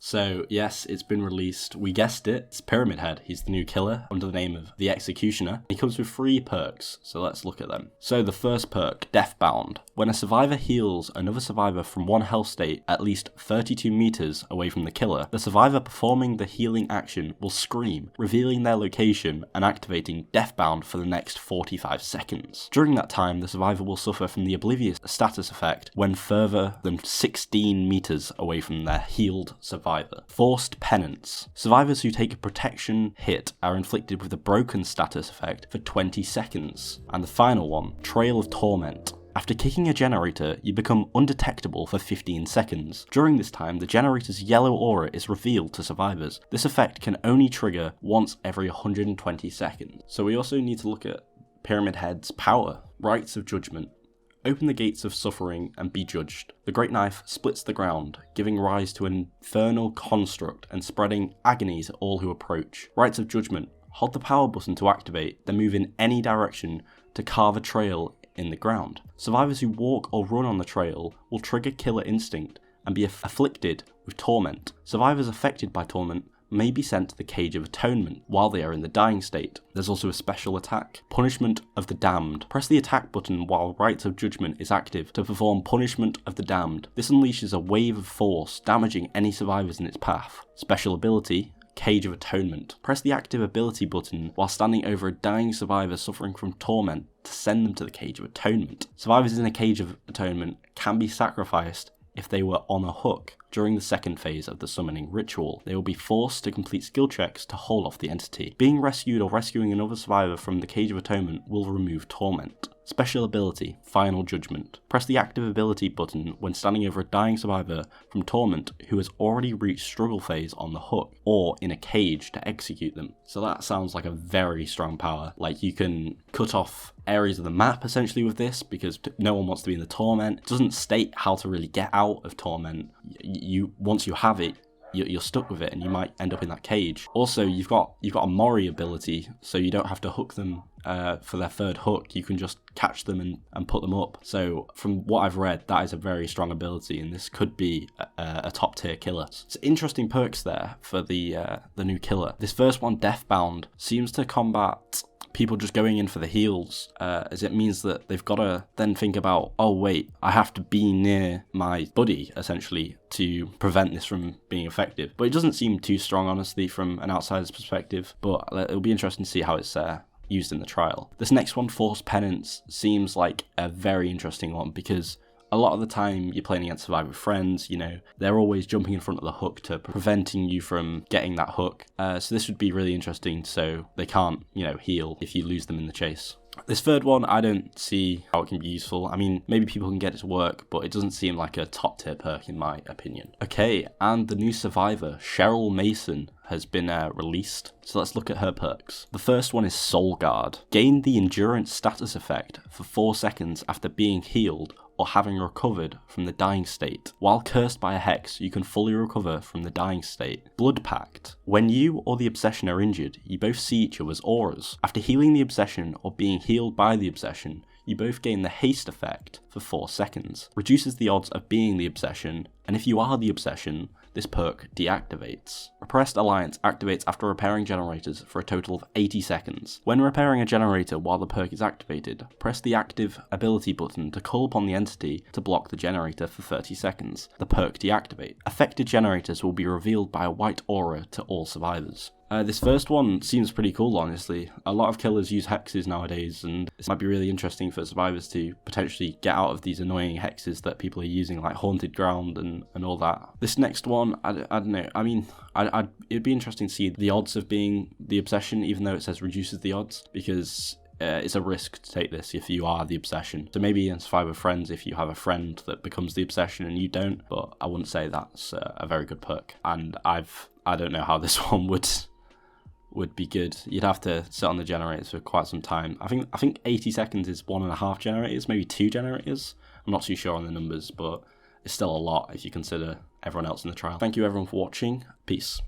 So yes, it's been released. We guessed it. It's Pyramid Head. He's the new killer under the name of the Executioner. He comes with 3 perks, so let's look at them. So the first perk, Deathbound. When a survivor heals another survivor from one health state at least 32 meters away from the killer, the survivor performing the healing action will scream, revealing their location and activating Deathbound for the next 45 seconds. During that time, the survivor will suffer from the Oblivious status effect when further than 16 meters away from their healed survivor. Forced Penance. Survivors who take a protection hit are inflicted with a broken status effect for 20 seconds. And the final one, Trail of Torment. After kicking a generator, you become undetectable for 15 seconds. During this time, the generator's yellow aura is revealed to survivors. This effect can only trigger once every 120 seconds. So we also need to look at Pyramid Head's power. Rites of Judgment. Open the gates of suffering and be judged. The great knife splits the ground, giving rise to an infernal construct and spreading agony to all who approach. Rites of Judgment. Hold the power button to activate, then move in any direction to carve a trail in the ground. Survivors who walk or run on the trail will trigger killer instinct and be afflicted with torment. Survivors affected by torment may be sent to the Cage of Atonement while they are in the dying state. There's also a special attack, Punishment of the Damned. Press the attack button while Rites of Judgment is active to perform Punishment of the Damned. This unleashes a wave of force, damaging any survivors in its path. Special ability, Cage of Atonement. Press the active ability button while standing over a dying survivor suffering from torment to send them to the Cage of Atonement. Survivors in a Cage of Atonement can be sacrificed if they were on a hook. During the second phase of the summoning ritual, they will be forced to complete skill checks to hold off the entity. Being rescued or rescuing another survivor from the Cage of Atonement will remove torment. Special ability, Final Judgment. Press the active ability button when standing over a dying survivor from Torment who has already reached struggle phase on the hook or in a cage to execute them. So that sounds like a very strong power. Like, you can cut off areas of the map essentially with this because no one wants to be in the Torment. It doesn't state how to really get out of Torment. Once you have it, you're stuck with it and you might end up in that cage. Also, you've got a Mori ability, so you don't have to hook them for their third hook. You can just catch them and put them up. So from what I've read, that is a very strong ability, and this could be a top tier killer. So interesting perks there for the new killer. This first one, Deathbound, seems to combat people just going in for the heals, as it means that they've got to then think about, oh wait, I have to be near my buddy, essentially, to prevent this from being effective. But it doesn't seem too strong, honestly, from an outsider's perspective, but it'll be interesting to see how it's used in the trial. This next one, Forced Penance, seems like a very interesting one because a lot of the time you're playing against survivor friends, they're always jumping in front of the hook to preventing you from getting that hook. So this would be really interesting so they can't, heal if you lose them in the chase. This third one, I don't see how it can be useful. I mean, maybe people can get it to work, but it doesn't seem like a top tier perk in my opinion. Okay, and the new survivor, Cheryl Mason, has been released. So let's look at her perks. The first one is Soul Guard. Gain the endurance status effect for 4 seconds after being healed or having recovered from the dying state. While cursed by a hex, you can fully recover from the dying state. Blood Pact. When you or the obsession are injured, you both see each other's auras. After healing the obsession or being healed by the obsession, you both gain the haste effect for 4 seconds. Reduces the odds of being the obsession, and if you are the obsession, this perk deactivates. Repressed Alliance activates after repairing generators for a total of 80 seconds. When repairing a generator while the perk is activated, press the active ability button to call upon the entity to block the generator for 30 seconds. The perk deactivates. Affected generators will be revealed by a white aura to all survivors. This first one seems pretty cool, honestly. A lot of killers use hexes nowadays, and this might be really interesting for survivors to potentially get out of these annoying hexes that people are using, like Haunted Ground and all that. This next one, I don't know. I mean, it'd be interesting to see the odds of being the obsession, even though it says reduces the odds, because it's a risk to take this if you are the obsession. So maybe in Survivor Friends, if you have a friend that becomes the obsession and you don't, but I wouldn't say that's a very good perk. And I don't know how this one would be good. You'd have to sit on the generators for quite some time. I think 80 seconds is 1.5 generators, maybe 2 generators. I'm not too sure on the numbers, but it's still a lot if you consider everyone else in the trial. Thank you everyone for watching. Peace.